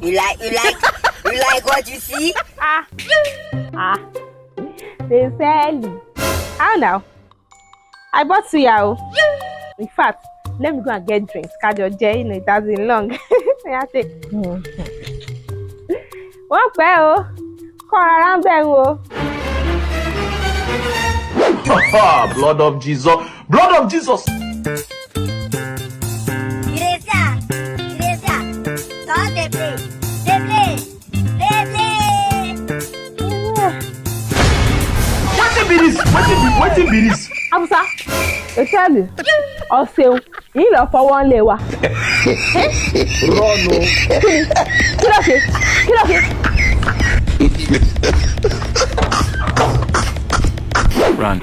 You like what you see? They sell. How now? I bought Suya. In fact, let me go and get drinks. Kajo J, it has been long. I take. One pair, call around them. Blood of Jesus. Blood of Jesus. Teresa. Start the play. What be this? Afusa, I tell you. Also, you love for one lewa. Run, no. Kill Run.